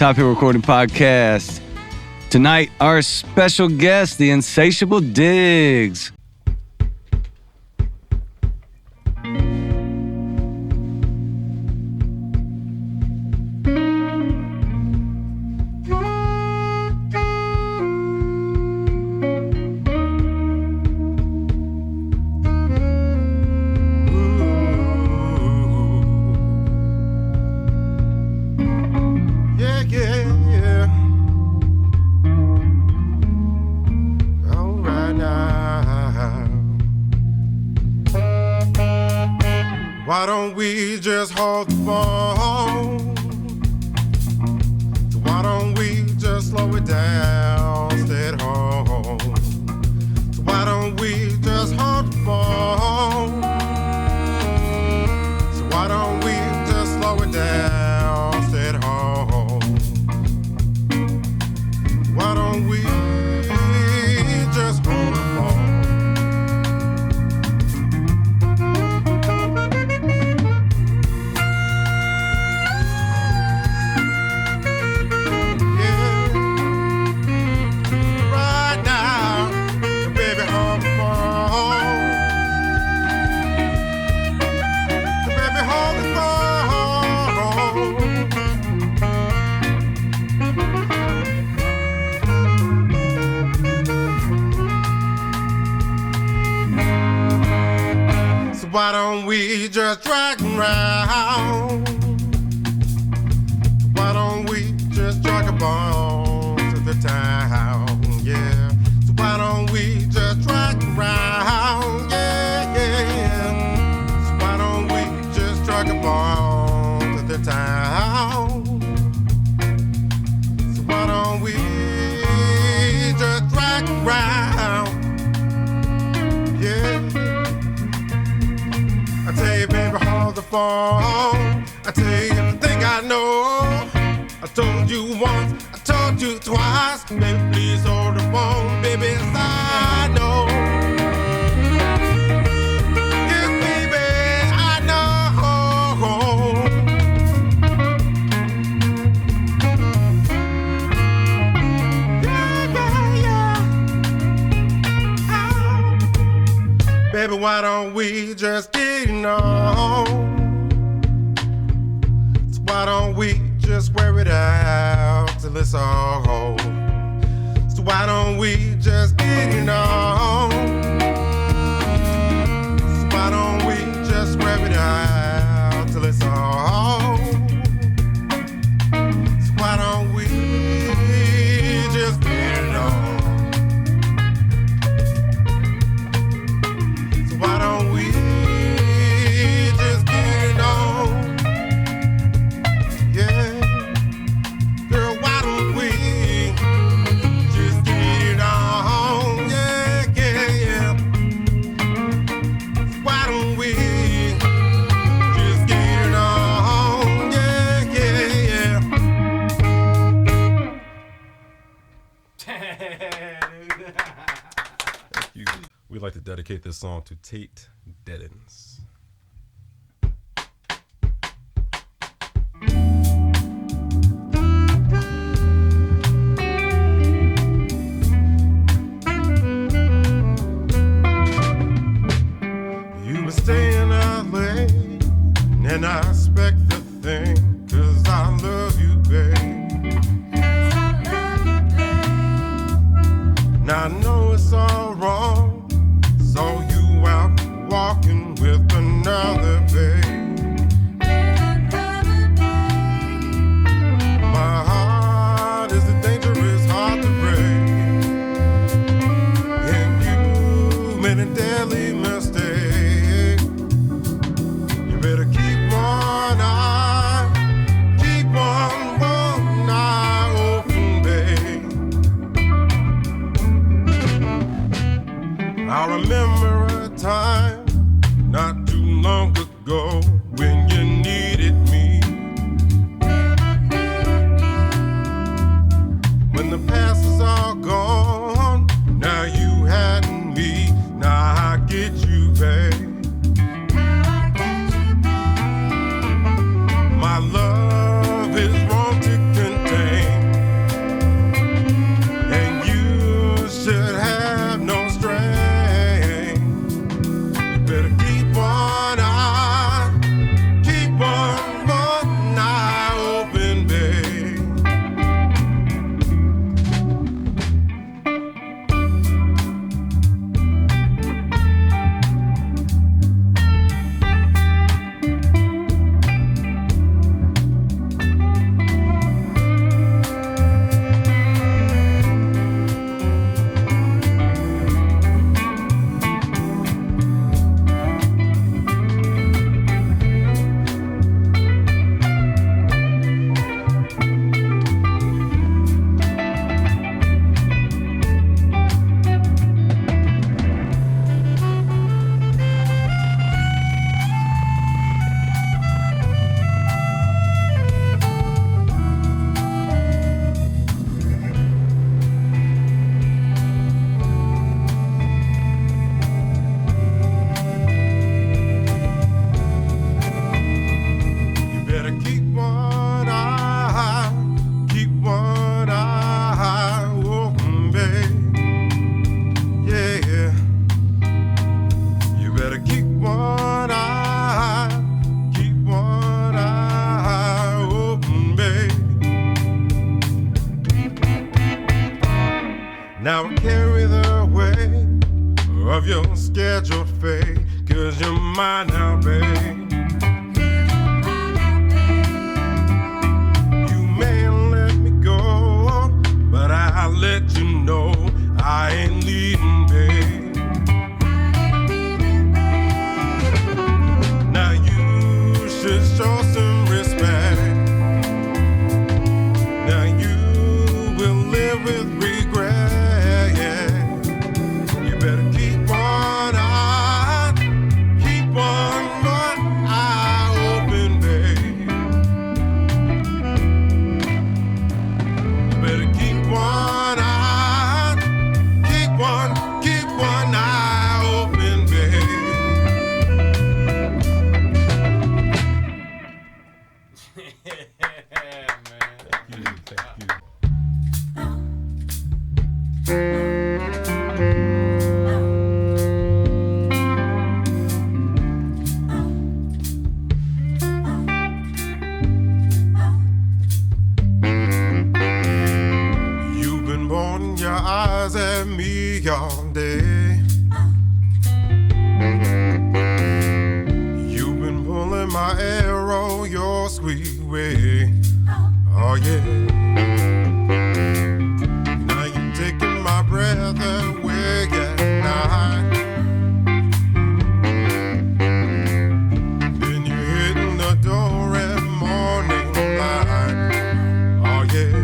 Top Hill Recording Podcast. Tonight, our special guest, the Insatiable Digs. Why don't we just hold the phone? So why don't we just slow it down, stay at home? So why don't we just hold the phone? So why don't we just slow it down, stay at home? Why don't we just hold the phone? Why don't we just drag around? Why don't we just drag a bone to the town? Yeah. So why don't we just drag around? Yeah, yeah. So why don't we just drag a bone to the town? So why don't we just drag around? Yeah. I tell you, baby, hold the phone. I tell you everything I know. I told you once, I told you twice. Baby, please hold the phone, baby, yes, I know. Yes, baby, I know. Yeah. Baby, why don't we just get on? So why don't we just wear it out till it's all whole? So why don't we just get it on? So why don't we just wear it out till it's all whole? So why don't we just get it on? So why don't we just get it on? Yeah. Girl, why don't we just get it on? Yeah, yeah, yeah. Why don't we just get it on? Yeah, yeah, yeah. We'd like to dedicate this song to Tate Deadens. You were staying LA, and I expect the thing, 'cause I love you, babe. Now I know it's all wrong. Saw you out walking with the one eye open, babe. Yeah, you better keep one eye open, babe. Now I carry the weight of your scheduled fate, 'cause you're mine now, babe. You may let me go, but I'll let you know I ain't leaving, babe. Now you should show some respect. Now you will live with regret. You better keep one eye open, babe. You better keep one eye open, babe. You've been pointing your eyes at me all day. You've been pulling my arrow your sweet way. Oh yeah. Now you're taking my breath away at night. Then you're hitting the door at morning light. Oh yeah.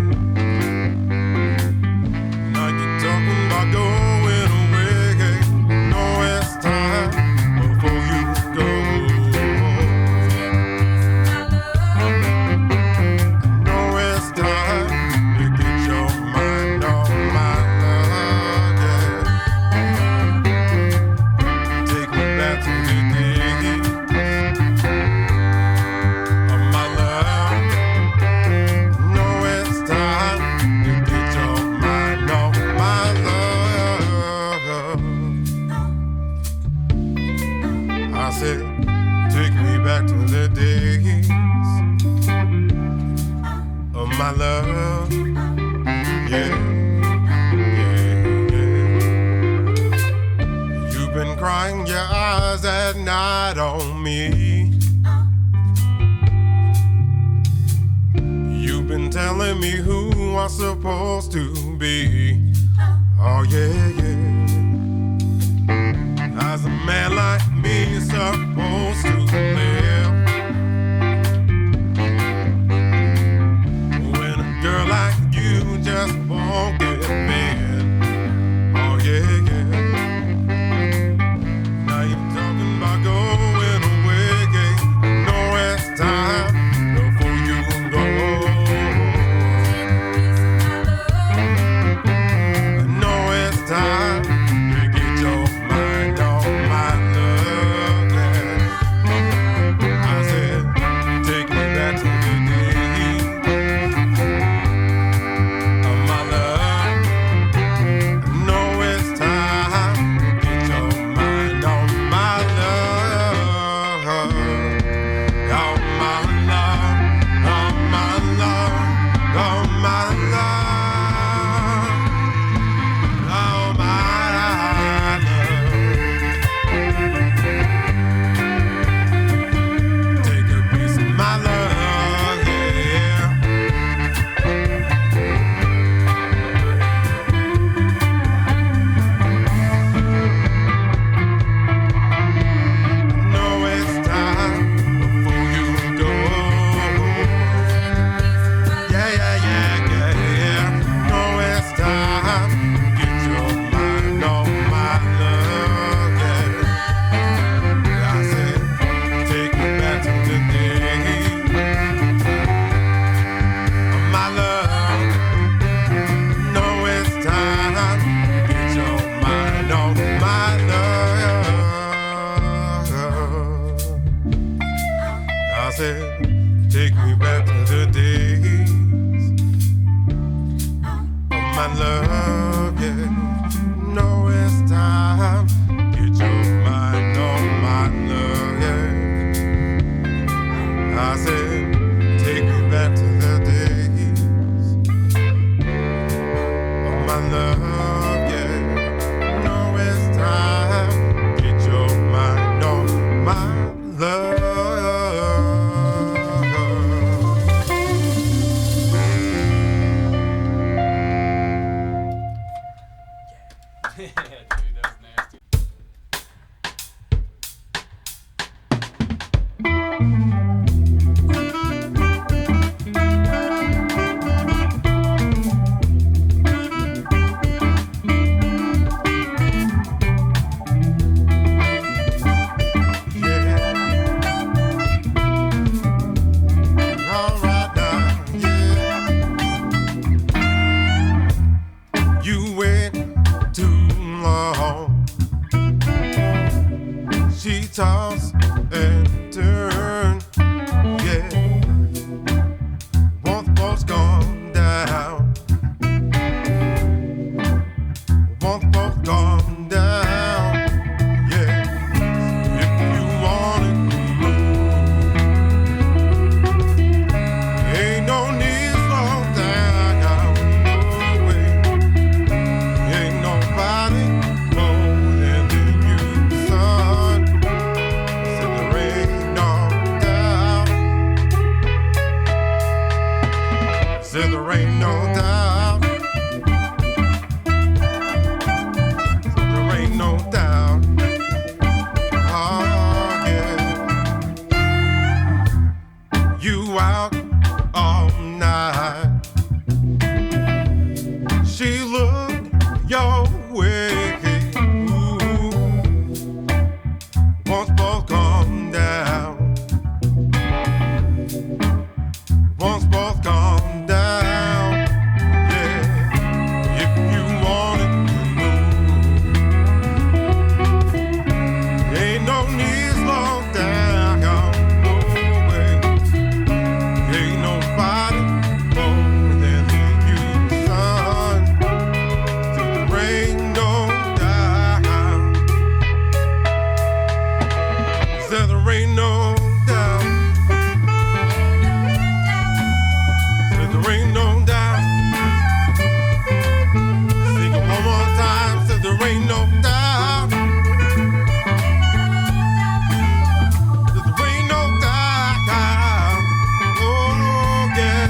Now you're talking about going away. No, it's time before you go. No, it's time to get your mind off my love, yeah. Take me back to the days of my love. No, it's time to get your mind off my love. I said, take me back to the days of my love. Yeah, yeah, yeah. You've been crying your eyes at night on me. You've been telling me who I'm supposed to be. Oh yeah, yeah. How's a man like me supposed to live when a girl like you just won't get bent? Oh yeah, yeah. Now you're talking about going away. No, it's time before you go. No, it's time to get your mind off my love, yeah. love, yeah. No, it's time. Get your mind on my love, yeah. I said, take me back to the days of my love, yeah. No, it's time. Get your mind on my love. Toss and turn, yeah. Once boats gone down, once boats gone down, yeah. If you wanted to move, ain't no need to slow down, no way. Ain't nobody more than you, son. Said there ain't no doubt. Said there ain't no doubt. Oh, yeah. You out all night. She looked your way. Ooh. Once both come down. Once both come down, yeah. If you wanted to move, ain't no need to slow down, no way. Ain't nobody more than you, son. So there ain't no doubt. So there ain't no doubt. There ain't no doubt. Sing it one more time. Said there ain't no doubt. Said there ain't no doubt. Oh yeah.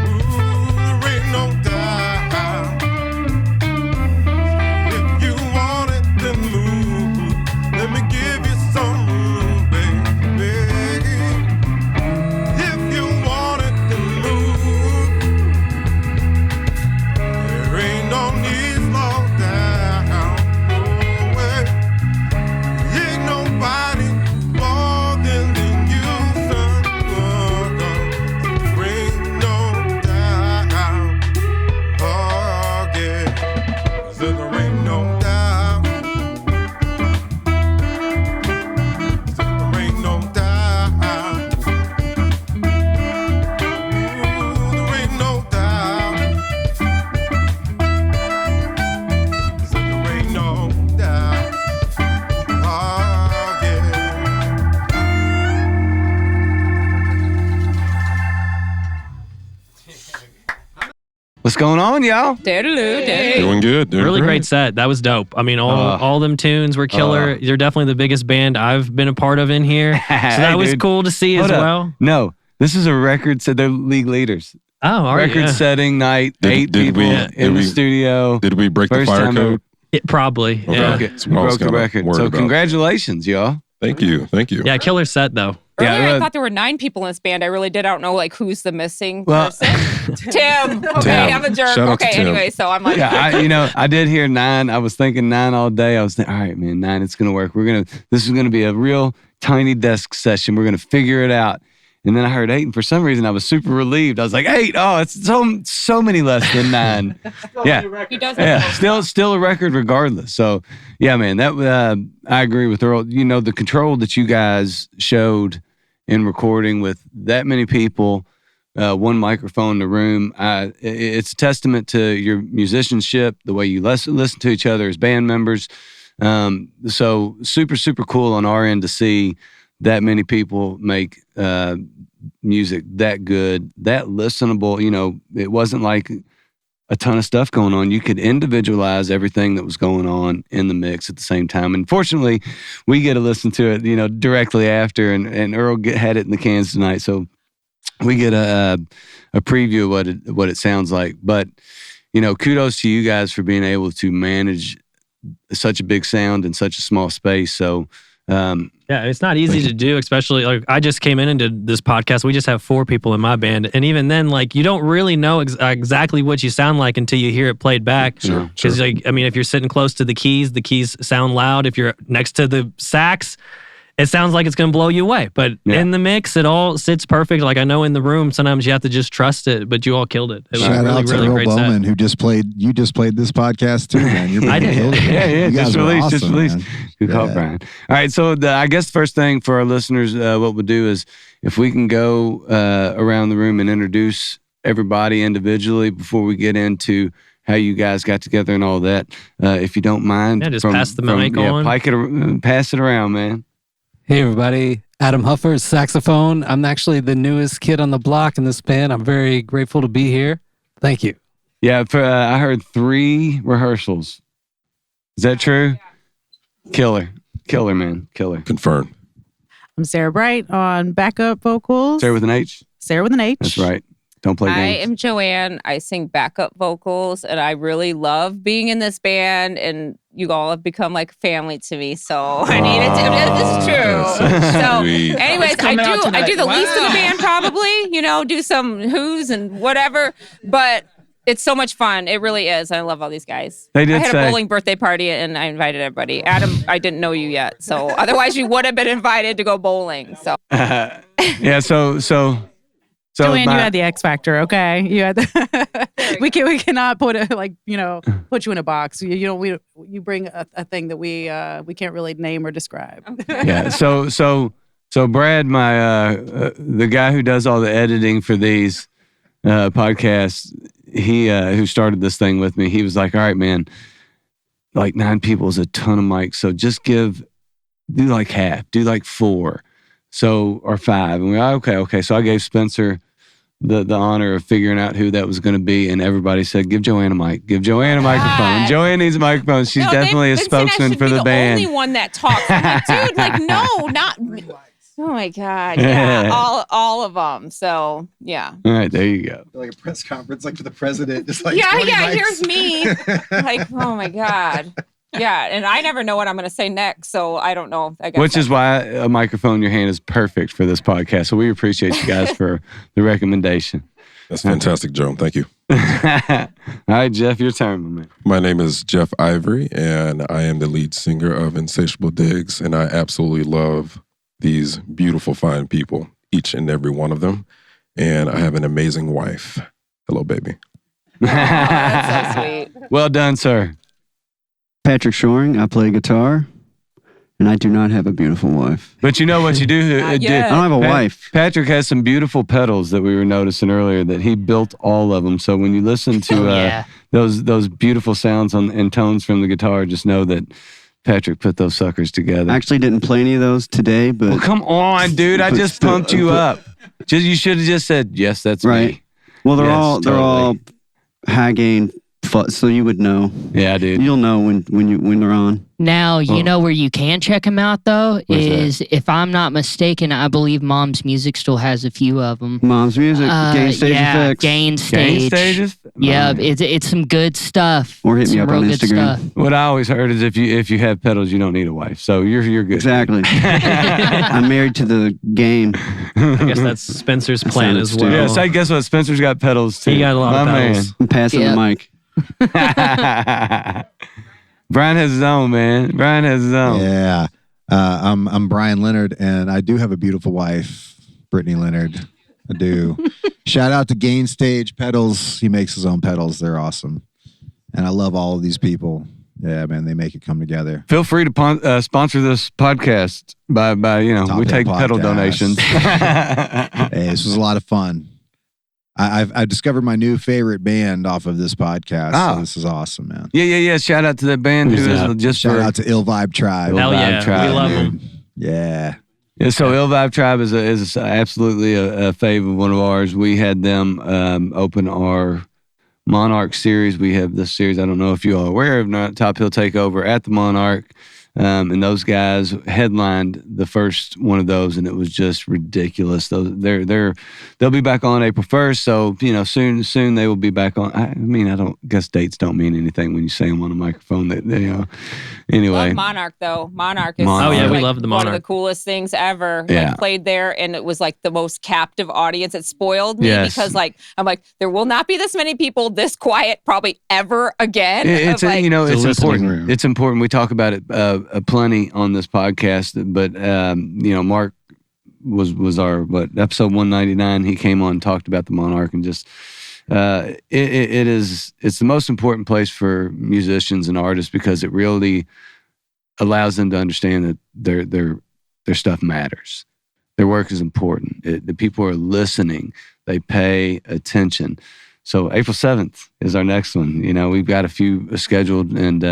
Ooh, there ain't no doubt. If you wanted to move, let me give you some room, baby. If you wanted to move, there ain't no need to slow down, no way. Ain't nobody more than you, son. There ain't no doubt. Oh, yeah. So there ain't no doubt. So there ain't no doubt. Ooh, there ain't no doubt. So there ain't no doubt. Oh, yeah. What's going on, y'all? Doing good. Doing Really great set. That was dope. I mean, all them tunes were killer. You're definitely the biggest band I've been a part of in here. So that was cool to see as well. No, this is a record. So they're league leaders. Oh, all right. Record-setting night. Eight people in the studio. Did we break the First fire time code? It probably. Okay. Yeah. Broke it. Broke the record. So congratulations, y'all. Thank you. Thank you. Yeah, killer set though. Earlier, I thought there were 9 people in this band. I really did. I don't know, like, who's the missing person. Tim. Okay, I'm a jerk. Shout out to Okay, Tim. anyway, so I'm like, I did hear 9. I was thinking 9 all day. I was thinking, all right, man, 9, it's gonna work. This is gonna be a real tiny desk session. We're gonna figure it out. And then I heard 8, and for some reason I was super relieved. I was like, 8, oh, it's so many less than 9. Yeah, He does. still a record regardless. So yeah, man, that I agree with Earl. You know, the control that you guys showed in recording with that many people, one microphone in the room, it's a testament to your musicianship, the way you listen to each other as band members. So super cool on our end to see that many people make music that good, that listenable. You know, it wasn't like a ton of stuff going on. You could individualize everything that was going on in the mix at the same time. And fortunately, we get to listen to it, you know, directly after. And Earl had it in the cans tonight, so we get a preview of what it sounds like. But you know, kudos to you guys for being able to manage such a big sound in such a small space. So yeah, it's not easy to do, especially like I just came into this podcast. We just have 4 people in my band. And even then, like, you don't really know exactly what you sound like until you hear it played back. Sure. Because like, I mean, if you're sitting close to the keys sound loud. If you're next to the sax, it sounds like it's going to blow you away. But in the mix, it all sits perfect. Like I know in the room, sometimes you have to just trust it, but you all killed it. It was Shout really, out to really Earl great Bowman, set. who just played this podcast too, man. I did. Killed it. Yeah, You guys just are released. awesome, man. Good call, Brian. All right, so I guess the first thing for our listeners, what we'll do is if we can go around the room and introduce everybody individually before we get into how you guys got together and all that, if you don't mind. Yeah, just pass the mic on. Pass it around, man. Hey everybody, Adam Huffer, saxophone. I'm actually the newest kid on the block in this band. I'm very grateful to be here. Thank you. Yeah, I heard 3 rehearsals. Is that true? Killer, man, killer. Confirmed. I'm Sarah Bright on backup vocals. Sarah with an H? Sarah with an H. That's right. Don't play I games. am Joanne. I sing backup vocals, and I really love being in this band. And you all have become like family to me. So I mean, this is true. So, Sweet. anyways, I do the least of the band probably. You know, do some who's and whatever, but. It's so much fun. It really is. I love all these guys. They did I had say- a bowling birthday party and I invited everybody. Adam, I didn't know you yet. So otherwise you would have been invited to go bowling. So Yeah, so Joanne, you had the X factor, okay? You had the we cannot put it like, you know, put you in a box. You bring a thing that we can't really name or describe. Okay. Yeah. So Brad, my the guy who does all the editing for these podcasts, he who started this thing with me, he was like, all right, man, like 9 people is a ton of mics. So just do like half, do like 4. So, or 5. And okay. So I gave Spencer the honor of figuring out who that was going to be. And everybody said, give Joanne a mic, give Joanne a microphone. Joanne needs a microphone. She's definitely a spokesman for the band. The only one that talks. I'm like, dude, like, no, not. Oh my God. Yeah. all of them. So yeah. All right, there you go. Like a press conference, like for the president, just like Yeah. 20 mics. Here's me. Like, oh my God. Yeah, and I never know what I'm going to say next, so I don't know. I guess Which is why a microphone in your hand is perfect for this podcast. So we appreciate you guys for the recommendation. That's fantastic, Joe. Thank you. All right, Jeff, your turn, my man. My name is Jeff Ivory, and I am the lead singer of Insatiable Digs, and I absolutely love these beautiful, fine people, each and every one of them. And I have an amazing wife. Hello, baby. Oh, that's so sweet. Well done, sir. Patrick Shoring, I play guitar, and I do not have a beautiful wife. But you know what you do? Not I yet. don't have a wife. Patrick has some beautiful pedals that we were noticing earlier that he built all of them. So when you listen to those beautiful sounds and tones from the guitar, just know that Patrick put those suckers together. I actually didn't play any of those today, but Well, come on, dude. I just pumped you up. You should have just said, yes, that's right. me. Well, they're Yes, all high gain, so you would know. Yeah, dude. You'll know when they're on. Now, you know where you can check them out, though, Where's is, if I'm not mistaken, I believe Mom's Music still has a few of them. Mom's Music, Gain Stage Effects. Gain Stage. Gain stages? Yeah, it's some good stuff. Or hit me Some up real on good Instagram. stuff. What I always heard is if you have pedals, you don't need a wife. So you're good. Exactly. I'm married to the game. I guess that's Spencer's plan as well. Yeah, so guess what? Spencer's got pedals too. He got a lot of My pedals. I'm passing the mic. man. Brian has his own, man. Brian has his own. Yeah. I'm Brian Leonard, and I do have a beautiful wife. Brittany Leonard. I do. Shout out to Gain Stage Pedals. He makes his own pedals. They're awesome. And I love all of these people. Yeah, man, they make it come together. Feel free to sponsor this podcast by we take pedal donations. Hey, this was a lot of fun. I discovered my new favorite band off of this podcast. So this is awesome, man. Yeah. Shout out to that band Shout out to Ill Vibe Tribe. Hell yeah, we love them. Yeah. Yeah, so Ill Vibe Tribe is absolutely a favorite one of ours. We had them open our Monarch series. We have this series, I don't know if you are aware of, not Top Hill Takeover at the Monarch. And those guys headlined the first one of those, and it was just ridiculous. They'll be back on April 1st, so soon they will be back on. I mean, I don't guess dates don't mean anything when you say them on a microphone. Anyway. Love Monarch though. Monarch is Oh yeah, we like love the one Monarch. of the coolest things ever. Yeah. Like, played there, and it was like the most captive audience. It spoiled me because I'm like, there will not be this many people this quiet probably ever again. It's important. Room. It's important. We talk about it plenty on this podcast, but Mark was our episode 199. He came on and talked about the Monarch, and just it's the most important place for musicians and artists because it really allows them to understand that their stuff matters. Their work is important. The people are listening. They pay attention. So April 7th is our next one. We've got a few scheduled, and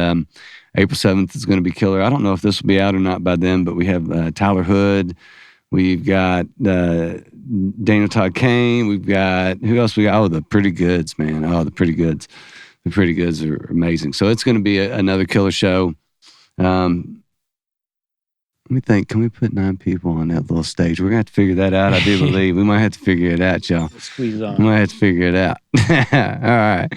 April 7th is going to be killer. I don't know if this will be out or not by then, but we have Tyler Hood. We've got Daniel Todd Kane. We've got, who else we got? Oh, the Pretty Goods, man. Oh, the Pretty Goods. The Pretty Goods are amazing. So it's going to be another killer show. Let me think. Can we put 9 people on that little stage? We're going to have to figure that out. I do believe. We might have to figure it out, y'all. Squeeze on. We might have to figure it out. All right.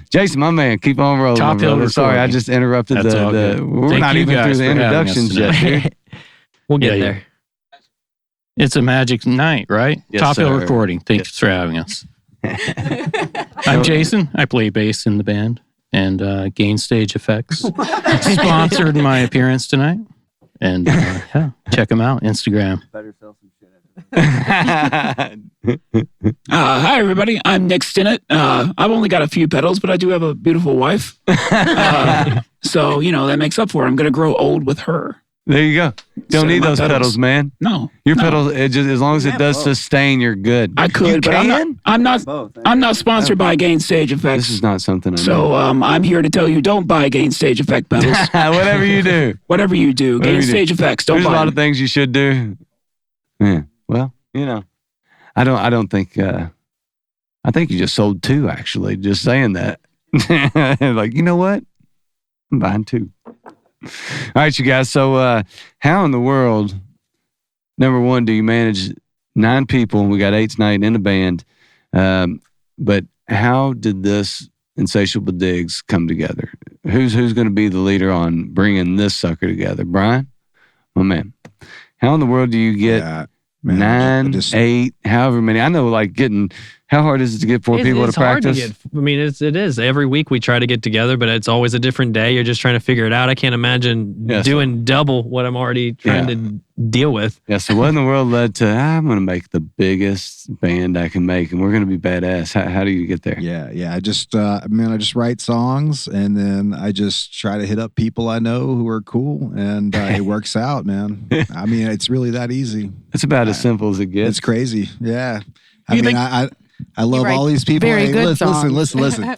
Jason, my man, keep on rolling. Top Hill Recording. Sorry, I just interrupted That's all good. we're Thank not you even guys through the for having us introductions tonight. yet, dude. We'll get there. It's a magic night, right? Yes, Top Hill sir. Recording. Thanks for having us. I'm Jason. I play bass in the band, and Gain Stage Effects sponsored my appearance tonight. And check them out. Instagram. Hi, everybody. I'm Nick Stinnett. I've only got a few pedals, but I do have a beautiful wife. So, that makes up for it. I'm going to grow old with her. There you go. Don't So need my those pedals, man. No. Your no. pedals, as long as it does sustain, you're good. I could, you but can? I'm not sponsored by Gain Stage Effects. This is not something I know. So I'm here to tell you, don't buy Gain Stage Effect pedals. Whatever you do. Whatever you do, Gain Stage Effects, don't There's buy a lot them. of things you should do. Yeah. Well, I don't think, I think you just sold 2, actually, just saying that. Like, you know what? I'm buying 2. All right, you guys. So how in the world, number one, do you manage 9 people? We got 8 tonight in the band. But how did this Insatiable Digs come together? Who's going to be the leader on bringing this sucker together? Brian? My man. How in the world do you get 9, 8, however many? I know, how hard is it to get 4 people to practice? It is. Every week we try to get together, but it's always a different day. You're just trying to figure it out. I can't imagine doing double what I'm already trying to deal with. Yeah, so what in the world led to, I'm going to make the biggest band I can make, and we're going to be badass. How do you get there? Yeah. I just write songs, and then I just try to hit up people I know who are cool, and it works out, man. I mean, it's really that easy. It's about as simple as it gets. It's crazy. Yeah. I You love write all these people. very good Listen.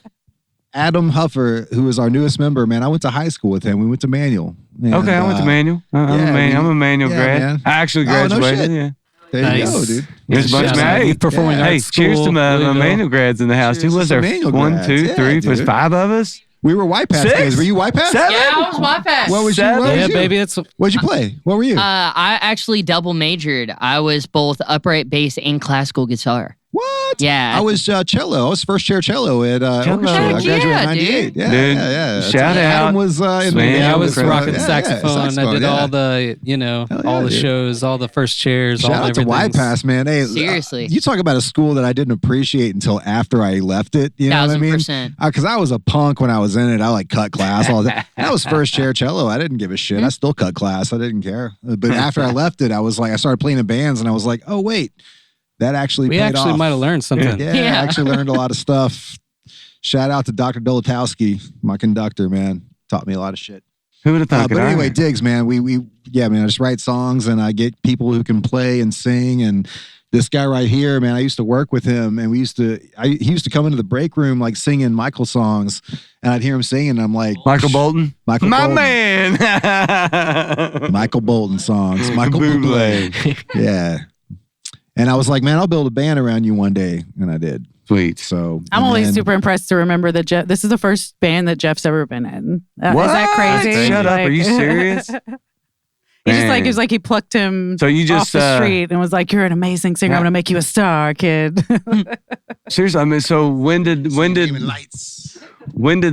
Adam Huffer, who is our newest member, man, I went to high school with him. We went to Manual. And, Okay, I went to Manual. I'm a Manual grad. man. I actually Oh, no graduated. shit. Yeah. There you go, dude. There's a bunch of Yeah. hey, He's performing hey, art cheers school, to my Louisville. Manual grads in the house. Cheers Who was to there? Manual 1, grads. 2, Yeah, 3, dude. 5 of us? We were White Pass 6? guys. Were you White Pass? 7? Yeah, I was my best. What was you? Seven? What was Yeah, you? baby. What'd you play? What were you? I actually double majored. I was both upright bass and classical guitar. What? Yeah. I was cello. I was first chair cello at orchestra. I Heck graduated yeah, in 98. dude. Yeah, Dude, yeah. shout Adam out. was in Swan. the Yeah, I was Saxophone. rocking saxophone. I did all the, all the dude. shows, all the first chairs, Shout all out to everything. White Pass, man. Hey, Seriously. you talk about a school that I didn't appreciate until after I left it. You know what I mean? 1000%. Because I was a punk when I was in it. I cut class all that. That was first chair cello. I didn't give a shit. I still cut class. I didn't care. But after I left it, I was like, I started playing in bands, and I was like, oh wait. that actually We paid actually off. might have learned something. Yeah, I actually learned a lot of stuff. Shout out to Dr. Dolotowski, my conductor, man. Taught me a lot of shit. Who would have thought? But anyway, Digs, man. Yeah, man. I just write songs and I get people who can play and sing. And this guy right here, man, I used to work with him, and he used to come into the break room like singing Michael songs, and I'd hear him singing. And I'm like, Michael Bolton, Michael my Bolton. man, Michael Bolton songs, Michael Bublé. Bublé. Yeah. And I was like, man, I'll build a band around you one day, and I did. Sweet. So I'm always super impressed to remember that Jeff. This is the first band that Jeff's ever been in. What? Is that crazy? Shut up! Are you serious? He just like, it was like he plucked him So you just off the street and was like, "You're an amazing singer. I'm gonna make you a star, kid." Seriously, I mean, so when did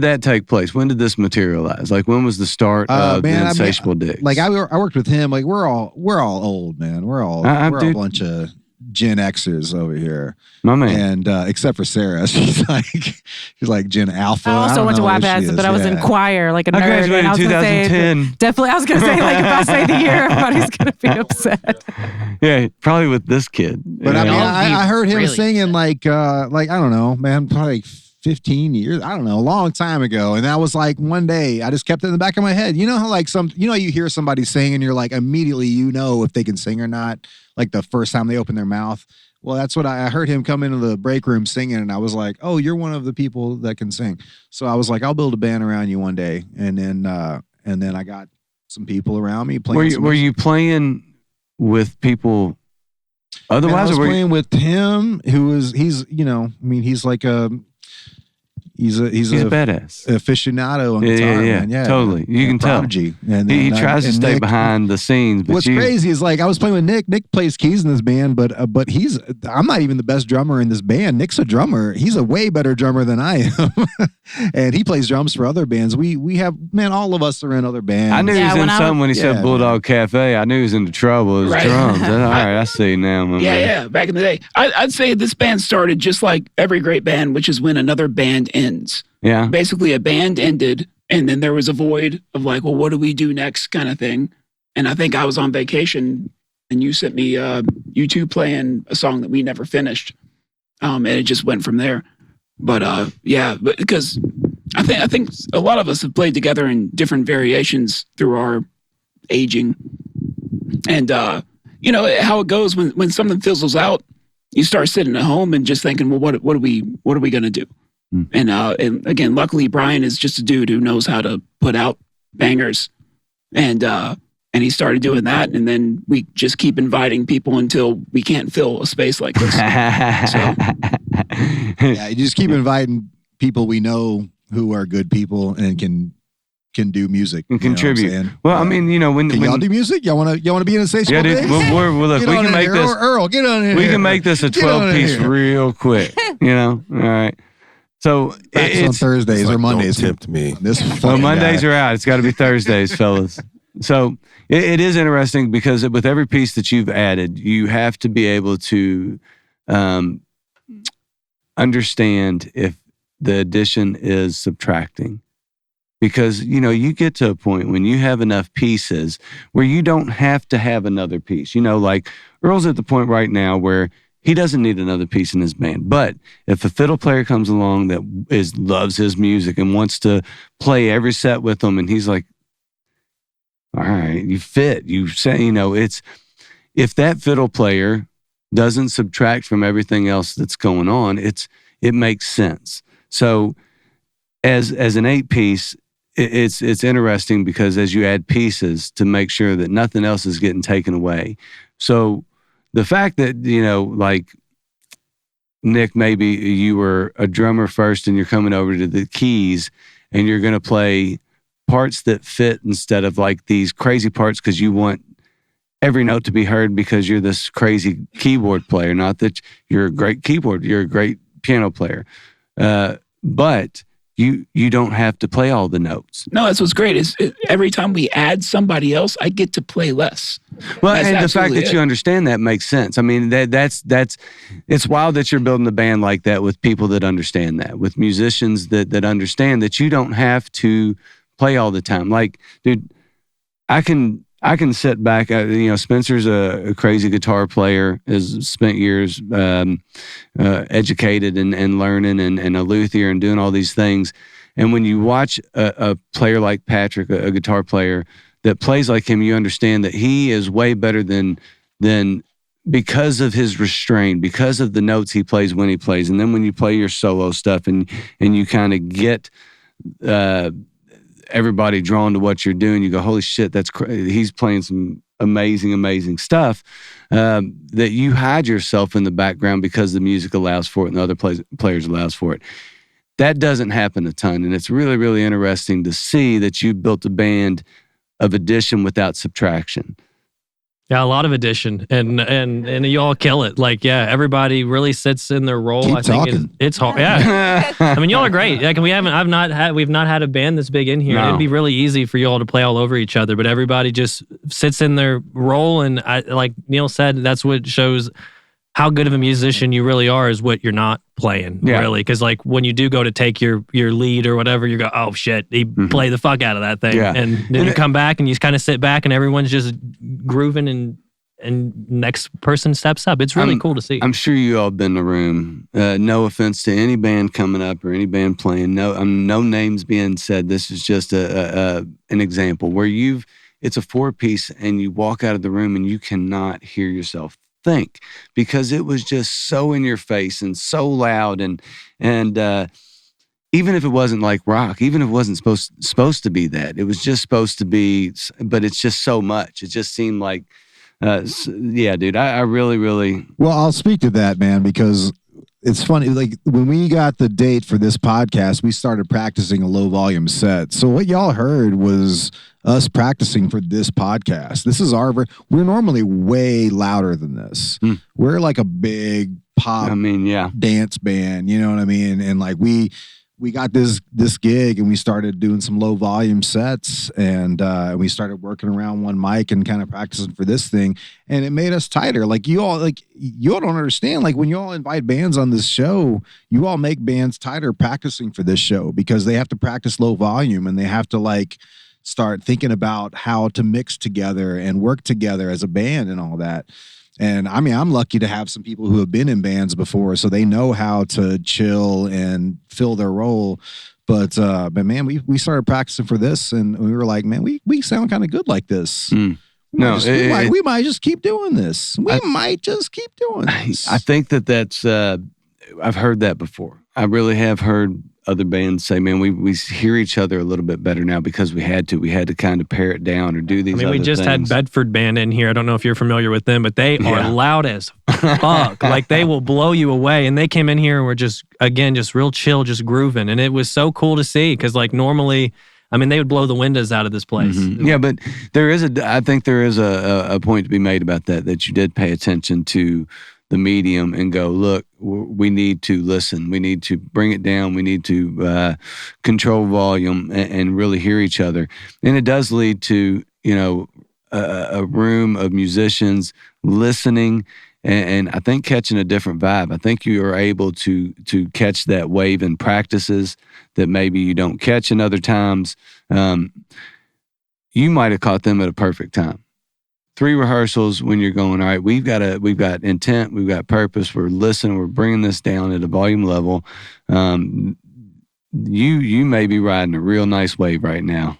that take place? When did this materialize? Like, when was the start of the Insatiable Digs? Like I worked with him. Like we're all old, man. We're all a bunch of Gen Xers over here. My man. And except for Sarah, she's like Gen Alpha. I also went to YPAS, but I was in choir, like a nerd. I graduated in 2010. Definitely, I was gonna say, like, if I say the year, everybody's gonna be upset. Yeah, probably with this kid. But I mean, I heard him singing like I don't know, man, probably like 15 years, I don't know, a long time ago. And that was like one day, I just kept it in the back of my head. You know how like you hear somebody sing and you're like, immediately you know if they can sing or not, like the first time they open their mouth. Well, that's what I heard him come into the break room singing, and I was like, oh, you're one of the people that can sing. So I was like, I'll build a band around you one day. And then I got some people around me playing. Were you playing with people otherwise? I was or playing with him, he's like he's a badass aficionado on guitar, man. Yeah, totally. You can tell. And he tries to stay behind the scenes. But what's crazy is like I was playing with Nick. Nick plays keys in this band, but I'm not even the best drummer in this band. Nick's a drummer. He's a way better drummer than I am, and he plays drums for other bands. We have, man, all of us are in other bands. I knew he was in something when he said Bulldog Cafe. I knew he was into trouble. It was drums. All right, I see now. Yeah. Back in the day, I'd say this band started just like every great band, which is when another band ends. Yeah. Basically, a band ended, and then there was a void of like, well, what do we do next, kind of thing. And I think I was on vacation, and you sent me you2 playing a song that we never finished, and it just went from there. But but because I think a lot of us have played together in different variations through our aging, and you know how it goes when something fizzles out. You start sitting at home and just thinking, well, what are we gonna do? And again, luckily Brian is just a dude who knows how to put out bangers, and he started doing that, and then we just keep inviting people until we can't fill a space like this. Yeah, you just keep inviting people we know who are good people and can do music and contribute. Well, I mean, when y'all do music, y'all want to be in Insatiable Digs? Look, we can make this. Earl, get on here. We can make this a 12-piece real quick. All right. So it's on Thursdays or Mondays. Don't tempt me. Mondays are out. It's got to be Thursdays, fellas. So it is interesting because with every piece that you've added, you have to be able to understand if the addition is subtracting. Because, you get to a point when you have enough pieces where you don't have to have another piece. Like Earl's at the point right now where he doesn't need another piece in his band. But if a fiddle player comes along that loves his music and wants to play every set with him, and he's like, all right, you fit. You say, it's if that fiddle player doesn't subtract from everything else that's going on, it makes sense. So as an 8-piece, it's interesting because as you add pieces to make sure that nothing else is getting taken away. So the fact that, like Nick, maybe you were a drummer first and you're coming over to the keys and you're going to play parts that fit instead of like these crazy parts because you want every note to be heard because you're this crazy keyboard player. Not that you're a great keyboard, you're a great piano player. But you don't have to play all the notes. No, that's what's great is every time we add somebody else, I get to play less. Well, that's and the fact that you understand that makes sense. I mean, that's it's wild that you're building a band like that with people that understand that, with musicians that understand that you don't have to play all the time. Like, dude, I can I can sit back. Spencer's a crazy guitar player. Has spent years educated and learning, and a luthier and doing all these things. And when you watch a player like Patrick, a guitar player that plays like him, you understand that he is way better than because of his restraint, because of the notes he plays when he plays. And then when you play your solo stuff and you kind of get everybody drawn to what you're doing, you go, holy shit, he's playing some amazing stuff, that you hide yourself in the background because the music allows for it and the other players allows for it. That doesn't happen a ton. And it's really, really interesting to see that you built a band of addition without subtraction. Yeah, a lot of addition, and you all kill it. Like, yeah, everybody really sits in their role. Keep I think talking. it's hard. Yeah, I mean, y'all are great. Like, we've not had a band this big in here. No. It'd be really easy for you all to play all over each other, but everybody just sits in their role. And like Neil said, that's what shows how good of a musician you really are, is what you're not playing, really. Because like when you do go to take your lead or whatever, you go, oh shit, he played the fuck out of that thing. Yeah. And then you come back and you kind of sit back and everyone's just grooving and next person steps up. It's really cool to see. I'm sure you all been in the room. No offense to any band coming up or any band playing. No names being said. This is just an example where it's a 4-piece and you walk out of the room and you cannot hear yourself think, because it was just so in your face and so loud, and even if it wasn't like rock, even if it wasn't supposed to be that, it was just supposed to be, but it's just so much. It just seemed like, yeah, dude, I really. Well, I'll speak to that, man, because it's funny. Like when we got the date for this podcast, we started practicing a low volume set. So what y'all heard was us practicing for this podcast. This is we're normally way louder than this. We're like a big pop dance band, you know what I mean? And like we got this gig and we started doing some low volume sets, and we started working around one mic and kind of practicing for this thing, and it made us tighter. Like you all don't understand, like when you all invite bands on this show, you all make bands tighter practicing for this show, because they have to practice low volume and they have to like start thinking about how to mix together and work together as a band and all that. And I mean, I'm lucky to have some people who have been in bands before, so they know how to chill and fill their role. But man, we started practicing for this, and we were like, man, we sound kind of good like this. We might just keep doing this. We might just keep doing this. I think that's I've heard that before. I really have heard other bands say, man, we hear each other a little bit better now because we had to kind of pare it down or do these. I mean, we just things. had Bedford Band in here. I don't know if you're familiar with them, but they are loud as fuck. Like they will blow you away. And they came in here and were just real chill, just grooving. And it was so cool to see, because like normally, I mean, they would blow the windows out of this place. Yeah, but I think there is a point to be made about that you did pay attention to the medium and go, look, we need to listen. We need to bring it down. We need to control volume and really hear each other. And it does lead to, a room of musicians listening and I think catching a different vibe. I think you are able to catch that wave in practices that maybe you don't catch in other times. You might have caught them at a perfect time. 3 rehearsals when you're going, all right, we've got intent, we've got purpose, we're listening, we're bringing this down at a volume level. You may be riding a real nice wave right now.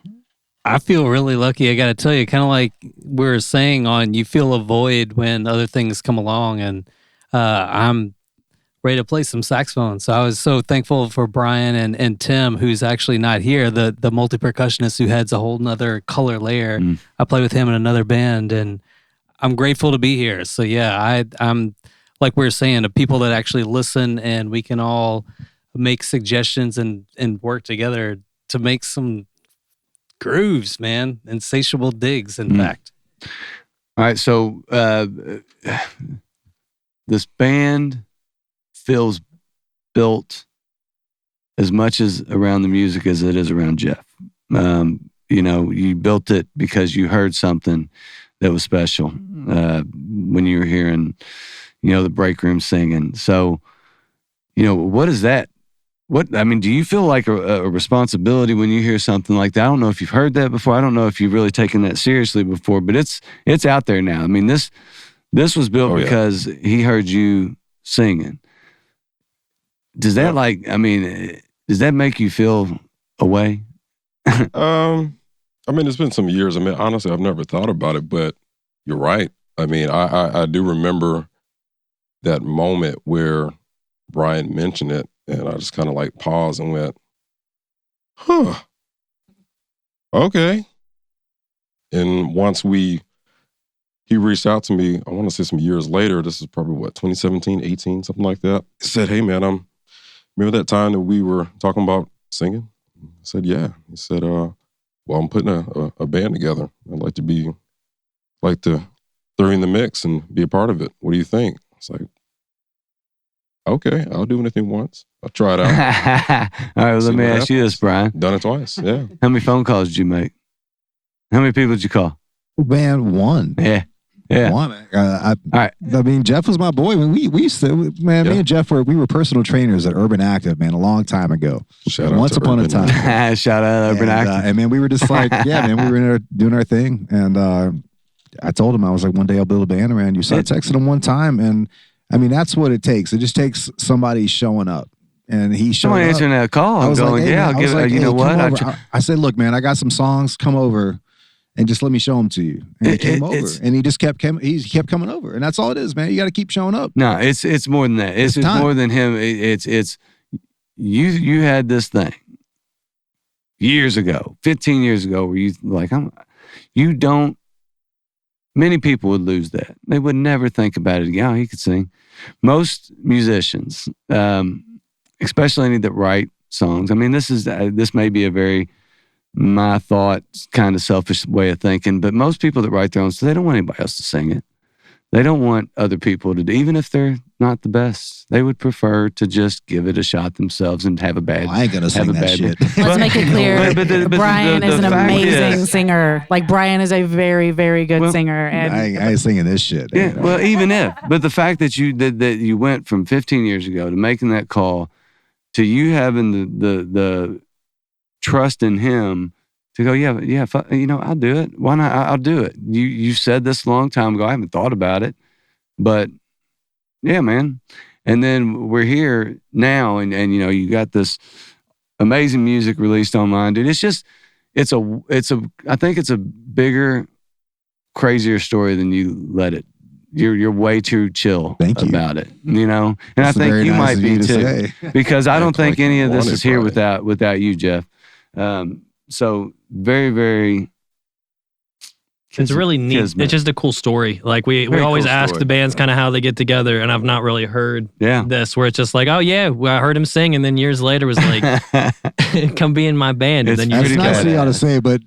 I feel really lucky. I got to tell you, kind of like we were saying you feel a void when other things come along, and I'm ready to play some saxophone. So I was so thankful for Brian and Tim, who's actually not here, the multi-percussionist who heads a whole nother color layer. I play with him in another band, and I'm grateful to be here. So yeah, I'm like we were saying, the people that actually listen, and we can all make suggestions and work together to make some grooves, man. Insatiable Digs, in fact. All right, so this band feels built as much as around the music as it is around Jeff. You built it because you heard something that was special when you were hearing, the break room singing. So, what is that do you feel like a responsibility when you hear something like that? I don't know if you've heard that before. I don't know if you've really taken that seriously before, but it's out there now. I mean, this was built because he heard you singing. Does that does that make you feel a way? I mean, it's been some years. I mean, honestly, I've never thought about it, but you're right. I mean, I do remember that moment where Brian mentioned it, and I just kind of like paused and went, huh, okay. And once he reached out to me, I want to say some years later, this is probably 2017, 18, something like that. He said, hey man, remember that time that we were talking about singing? I said, yeah. He said, well, I'm putting a band together. I'd like to throw in the mix and be a part of it. What do you think? It's like, okay, I'll do anything once. I'll try it out. All right, well, let me ask you this, Brian. Done it twice, yeah. How many phone calls did you make? How many people did you call? Man, one. Yeah. One. All right. I mean, Jeff was my boy. When we used to, man, me and Jeff we were personal trainers at Urban Active, man, a long time ago. Once upon a time. Shout out Urban Active. And man, we were just like, yeah, man, we were in there doing our thing. And I told him, I was like, one day I'll build a band around you. So I texted him one time, and I mean, that's what it takes. It just takes somebody showing up. And he showed up. Someone answering that call. I was going, like, hey, yeah, I'll give it, you know what? I said, look, man, I got some songs, come over. And just let me show him to you. And he came over, and he just kept coming over, and that's all it is, man. You got to keep showing up. No, it's more than that. It's more than him. It's you had this thing years ago, 15 years ago, where you like many people would lose that. They would never think about it again. Oh, he could sing. Most musicians, especially any that write songs. I mean, this may be a very my thought, kind of selfish way of thinking, but most people that write their own stuff, they don't want anybody else to sing it. They don't want other people to do, even if they're not the best. They would prefer to just give it a shot themselves and have a bad. I ain't gonna sing that shit. Let's make it clear. Brian is an amazing singer. Like Brian is a very, very good singer. And I ain't singing this shit. Yeah, well, but the fact that you went from 15 years ago to making that call to you having the trust in him to go, I'll do it. Why not? I'll do it. You said this a long time ago. I haven't thought about it, but yeah, man. And then we're here now, and you got this amazing music released online, dude. I think it's a bigger, crazier story than you let it. You're way too chill about it, and I think you might be too, because I don't think any of this is here without you, Jeff. So very, very. It's really neat. Kismet. It's just a cool story. Like we always ask the bands kind of how they get together, and I've not really heard this where it's just like, oh yeah, I heard him sing, and then years later was like, come be in my band. And then it's nice for y'all to say, but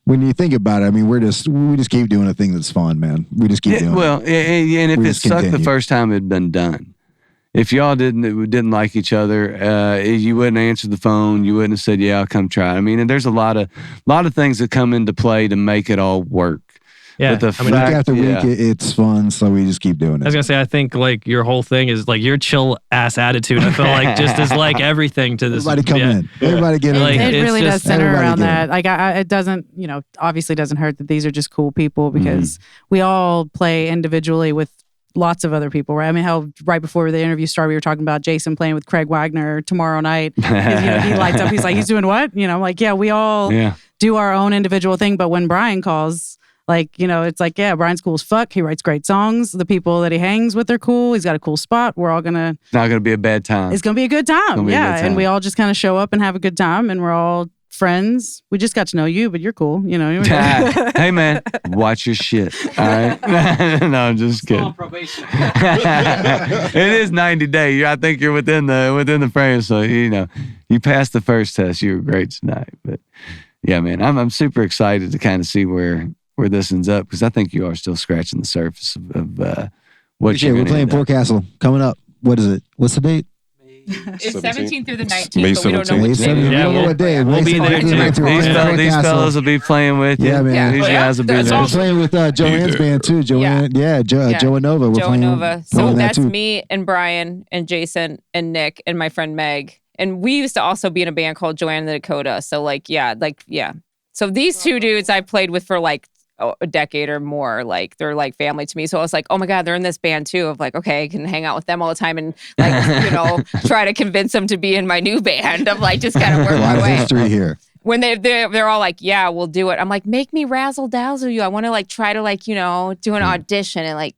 when you think about it, I mean, we just keep doing a thing that's fun, man. We just keep doing it. Well, and if it sucked the first time it had been done. If y'all didn't like each other, you wouldn't answer the phone. You wouldn't have said, "Yeah, I'll come try." I mean, and there's a lot of things that come into play to make it all work. Yeah, but week after week, it's fun, so we just keep doing it. I was gonna say, I think like your whole thing is like your chill ass attitude. I feel like just is like everything to this. Everybody come in. Everybody get in. Like, it really does center around that. Like, it doesn't, obviously doesn't hurt that these are just cool people because we all play individually with lots of other people, right? I mean, how right before the interview started, we were talking about Jason playing with Craig Wagner tomorrow night. He lights up. He's like, he's doing what? I'm like, yeah, we all do our own individual thing. But when Brian calls, like, it's like, yeah, Brian's cool as fuck. He writes great songs. The people that he hangs with are cool. He's got a cool spot. We're all gonna. It's not gonna be a bad time. It's gonna be a good time. Yeah, and we all just kind of show up and have a good time, and we're all friends. We just got to know you, but you're cool. Hey man, watch your shit. All right. No, I'm just kidding. Probation. It is 90 days. I think you're within the frame. So you passed the first test. You were great tonight. But yeah, man, I'm super excited to kind of see where this ends up, because I think you are still scratching the surface of what you're. We're playing Port Castle coming up. What is it? What's the date? It's 17th through the 19th, but we don't know what day. We don't know what day. We'll be there too. These fellas will be playing with you. Yeah, man. These guys will be there. We're playing with Joanne's band too. Joanne, Joe and Nova. Joe and Nova. So that's me and Brian and Jason and Nick and my friend Meg And we used to also be in a band called Joanna and the Dakota. So like, yeah. So these two dudes I played with for like a decade or more. Like they're like family to me. So I was like, oh my God, they're in this band too. Of like, okay, I can hang out with them all the time and like, try to convince them to be in my new band. Of like just kind of work my way. History here. When they're all like, yeah, we'll do it. I'm like, make me razzle dazzle you. I want to like try to like, do an audition and like,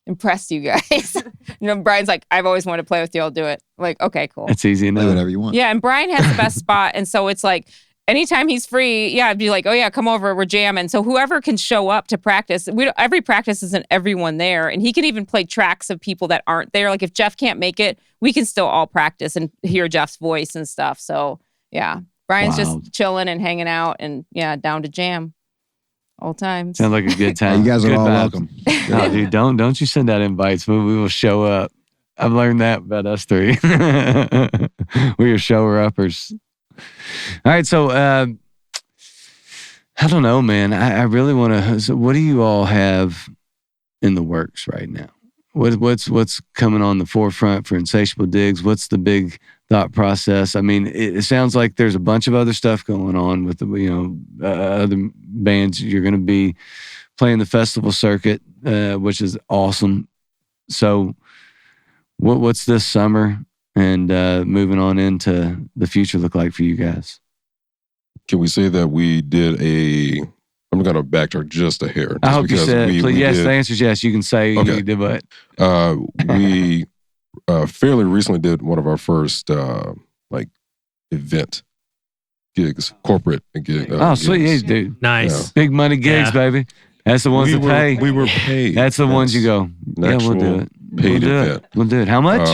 impress you guys. Brian's like, I've always wanted to play with you. I'll do it. I'm like, okay, cool. It's easy enough. Do whatever you want. Yeah, and Brian has the best spot. And so it's like, anytime he's free, I'd be like, oh yeah, come over, we're jamming. So whoever can show up to practice, every practice isn't everyone there. And he can even play tracks of people that aren't there. Like if Jeff can't make it, we can still all practice and hear Jeff's voice and stuff. So yeah, Brian's just chilling and hanging out and down to jam all times. Sounds like a good time. You guys are Good all vibes. welcome. No, dude, don't you send out invites. We will show up. I've learned that about us three. We are shower-uppers. All right, so I don't know, man. I really want to. So what do you all have in the works right now? What's coming on the forefront for Insatiable Digs? What's the big thought process? I mean, it sounds like there's a bunch of other stuff going on with other bands. You're going to be playing the festival circuit, which is awesome. So, what's this summer and moving on into the future look like for you guys? Can we say that we did I'm going to backtrack just a hair. I hope you said, yes, the answer is yes. You can say you did what? We fairly recently did one of our first event gigs, corporate gig. Sweet, gigs. dude. Nice. Yeah. Big money gigs, baby. That's the ones that pay. We were paid. That's the ones you go, yeah, we'll do it. Paid event. We'll do it. How much?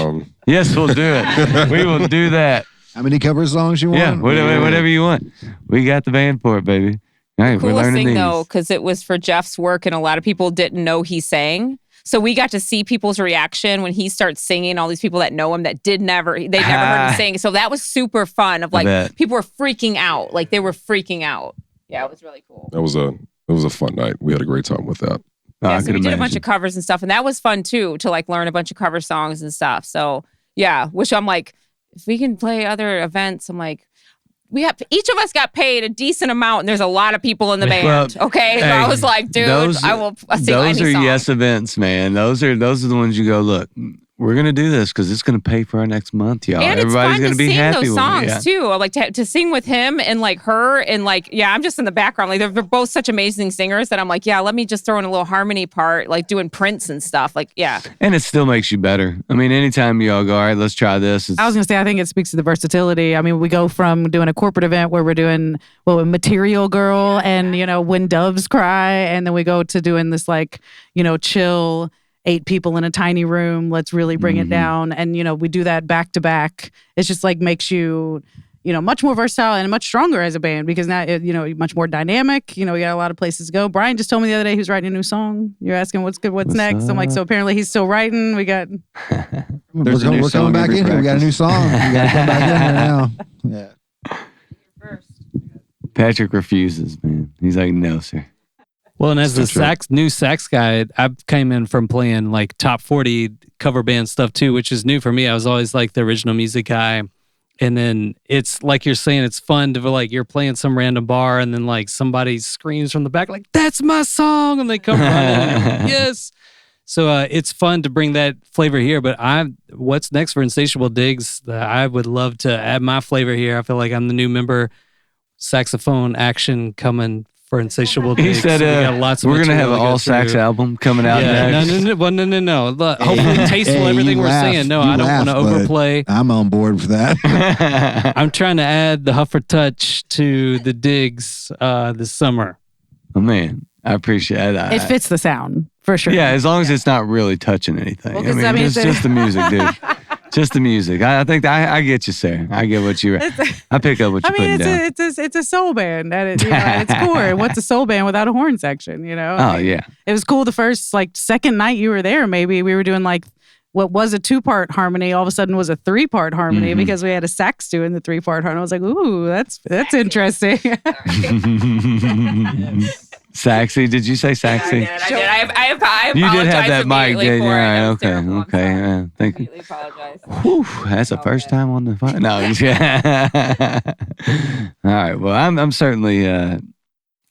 Yes, we'll do it. We will do that. How many cover songs you want? Yeah, whatever you want. We got the band for it, baby. All right, we're Coolest learning thing these. though, because it was for Jeff's work and a lot of people didn't know he sang. So we got to see people's reaction when he starts singing. All these people that know him that they'd never heard him sing. So that was super fun. Of like people were freaking out, like they were freaking out. Yeah, it was really cool. It was a fun night. We had a great time with that. So we did a bunch of covers and stuff, and that was fun too to like learn a bunch of cover songs and stuff. So yeah, which I'm like, if we can play other events, I'm like, each of us got paid a decent amount, and there's a lot of people in the band. Okay, so I was like, dude, I will sing any Those are song. yes events, man. Those are the ones you go, look, we're gonna do this because it's gonna pay for our next month, y'all. And Everybody's it's fun gonna to be sing happy those with songs it. too. I like to sing with him and like her and like I'm just in the background. Like they're both such amazing singers that I'm like, let me just throw in a little harmony part, like doing Prince and stuff. Like And it still makes you better. I mean, anytime you all go, all right, let's try this. I was gonna say, I think it speaks to the versatility. I mean, we go from doing a corporate event where we're doing Material Girl and When Doves Cry, and then we go to doing this like chill 8 people in a tiny room. Let's really bring it down. And, we do that back to back. It's just like makes you, much more versatile and much stronger as a band because now, much more dynamic. We got a lot of places to go. Brian just told me the other day he was writing a new song. You're asking what's good, what's next. I'm like, so apparently he's still writing. We got. We're coming back in here. We got a new song. We got to come back in here now. Yeah. Patrick refuses, man. He's like, no, sir. Well, and as the new sax guy, I came in from playing like top 40 cover band stuff too, which is new for me. I was always like the original music guy. And then it's like you're saying, it's fun to like, you're playing some random bar and then like somebody screams from the back, like, that's my song. And they come running. Yes. So it's fun to bring that flavor here. But what's next for Insatiable Digs? I would love to add my flavor here. I feel like I'm the new member. Saxophone action coming for Insatiable Digs. He said we're going to have an all-sax album coming out next. No. Hopefully tasteful everything we're saying. No, I don't want to overplay. I'm on board for that. I'm trying to add the Huffer touch to the digs this summer. Oh, man. I appreciate that. It fits the sound, for sure. Yeah, as long as it's not really touching anything. Well, it's just the music, dude. Just the music. I think I get you, Sarah. I get what you. I pick up what you're putting down. It's a soul band at its core. What's a soul band without a horn section? Oh yeah. It was cool. The first second night you were there, maybe we were doing like what was a 2-part harmony. All of a sudden was a 3-part harmony because we had a sax doing the 3-part harmony. I was like, ooh, that's interesting. Saxy. Did you say Saxy? Yeah, I did. I apologize. You did have that mic, immediately didn't you? for it. All right, That was okay, terrible. I'm okay. sorry. Thank you. I completely apologize. Whew, that's the first time on the phone. No, yeah. All right. Well, I'm certainly. I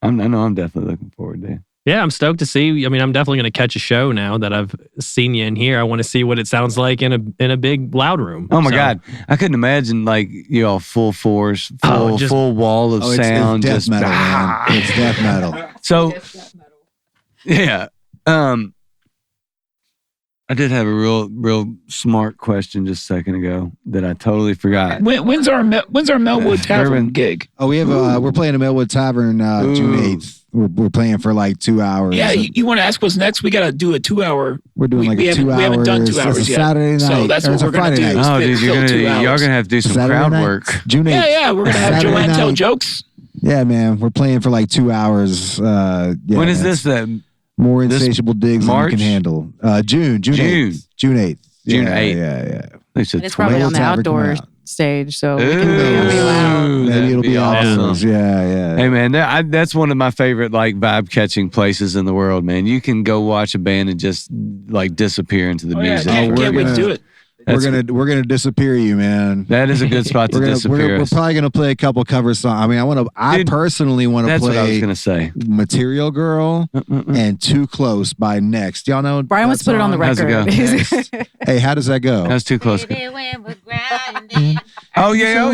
know I'm definitely looking forward to it. Yeah, I'm stoked to see. I mean, I'm definitely going to catch a show now that I've seen you in here. I want to see what it sounds like in a big loud room. Oh my God, I couldn't imagine like full force, full wall of sound. It's death metal, man. It's death metal. So, yeah. I did have a real smart question just a second ago that I totally forgot. When's our Melwood Tavern gig? Oh, we have we're playing at Melwood Tavern June 8th. We're playing for like 2 hours. Yeah, you want to ask what's next? We got to do a 2 hour. We're doing like a 2 hours. We haven't done 2 hours yet. Saturday night. So that's what we're going to do. Oh, dude, y'all gonna have to do some Saturday crowd night, work. June 8th. Yeah, we're gonna have Joanne tell jokes. Yeah, man, we're playing for like 2 hours. When is this? More Insatiable Digs than you can handle. June 8th. June 8th. June 8th. Yeah. And it's probably on the outdoor stage, so we can be loud. Maybe it'll be outdoors. Yeah. Hey man, that's one of my favorite like vibe catching places in the world, man. You can go watch a band and just like disappear into the music. Can't wait to do it. We're gonna disappear you, man. That is a good spot to disappear. We're probably gonna play a couple cover songs. I mean, I personally want to play. That's what I was gonna say. Material Girl and Too Close by Next. Y'all know Brian wants to put it on the record. How's it go? Hey, how does that go? That's Too Close. Oh yeah.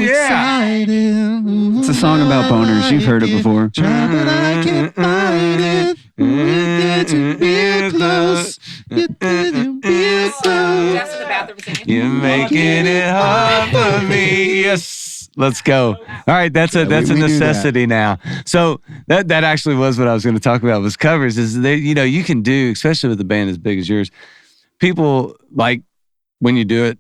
It's a song about boners. You've heard it before. Try, but I can't find it. Get to be close. Get to be close. You're making it hard for me. Yes. Let's go. All right, that's a necessity now. So that actually was what I was going to talk about was covers. Is they, you can do, especially with a band as big as yours. People like when you do it,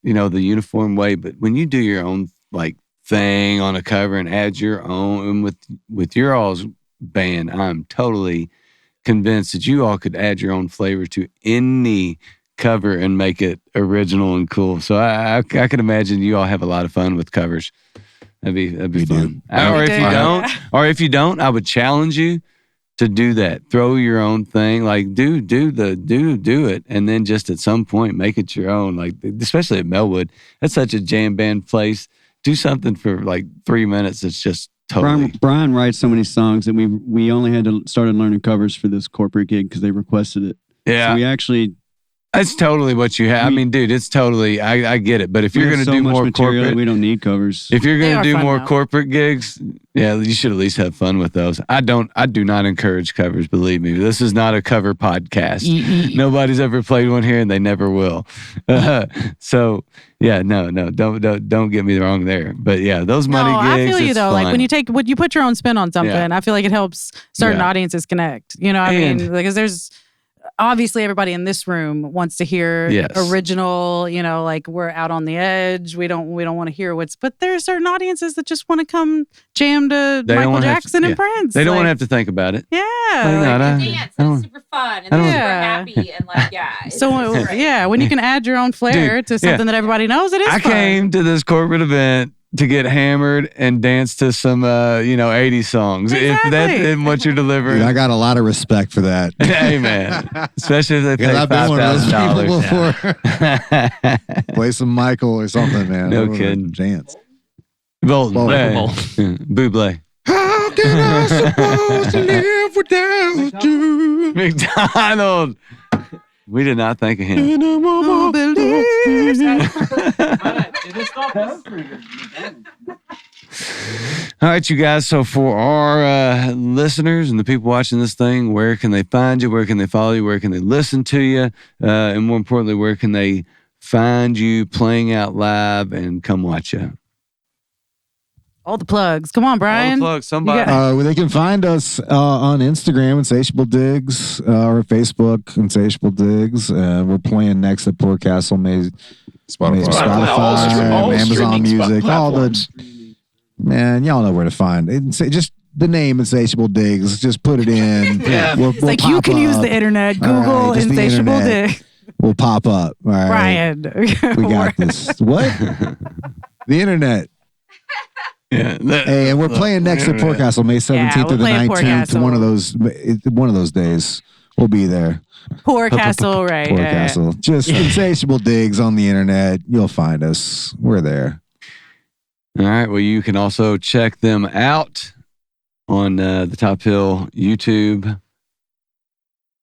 the uniform way, but when you do your own like thing on a cover and add your own, and with your all's band, I'm totally convinced that you all could add your own flavor to any cover and make it original and cool. So I could imagine you all have a lot of fun with covers. That'd be fun. Or if you don't, I would challenge you to do that. Throw your own thing. Like do it, and then just at some point make it your own. Like especially at Melwood, that's such a jam band place. Do something for like 3 minutes. It's just totally. Brian writes so many songs that we only had to started learning covers for this corporate gig because they requested it. Yeah, so we actually. That's totally what you have. I mean, dude, it's totally. I get it. But if you're going to do more corporate, we don't need covers. If you're going to do more corporate gigs, yeah, you should at least have fun with those. I do not encourage covers. Believe me, this is not a cover podcast. Nobody's ever played one here, and they never will. So yeah, no, don't get me wrong there. But yeah, those money gigs. I feel you though. Fun. Like when you put your own spin on something, I feel like it helps certain audiences connect. You know what I mean? Because there's. Obviously, everybody in this room wants to hear original, like we're out on the edge. We don't want to hear but there are certain audiences that just want to come jam to Michael Jackson and Prince. They don't want to have to think about it. Yeah. Dance, it's super fun and they're super happy and like, So, when you can add your own flair to something that everybody knows, it is fun. I came to this corporate event to get hammered and dance to some 80s songs. Exactly. If that isn't what you're delivering. Dude, I got a lot of respect for that. Hey man, especially if they pay I've been one of those $5,000 people before. Play some Michael or something, man. No kidding. Chance. Bolton. Buble. How can I supposed to live without you? McDonald. We did not think of him. All right, you guys. So for our listeners and the people watching this thing, where can they find you? Where can they follow you? Where can they listen to you? And more importantly, where can they find you playing out live and come watch you? All the plugs. Come on, Brian. All the plugs. Somebody. They can find us on Instagram, Insatiable Digs, or Facebook, Insatiable Digs. We're playing next at Port Castle, Spotify, Amazon Music, all the. Man, y'all know where to find it. Just the name Insatiable Digs. Just put it in. We'll like you can use the internet. Google Insatiable Digs. We'll pop up. All right. Brian. We got this. What? The internet. Yeah. Hey, and we're playing next at Port Castle, May 17th to the 19th. One of those days. We'll be there. Port Castle, right. Port Castle. Just Insatiable Digs on the internet. You'll find us. We're there. All right. Well, you can also check them out on the Top Hill YouTube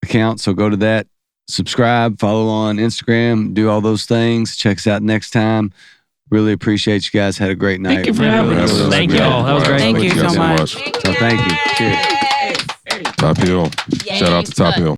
account. So go to that, subscribe, follow on Instagram, do all those things. Check us out next time. Really appreciate you guys. Had a great night. Thank you for having us. Thank you all. That was great. Thank you so much. So thank you. Cheers. Top Hill. Shout out to Top Hill.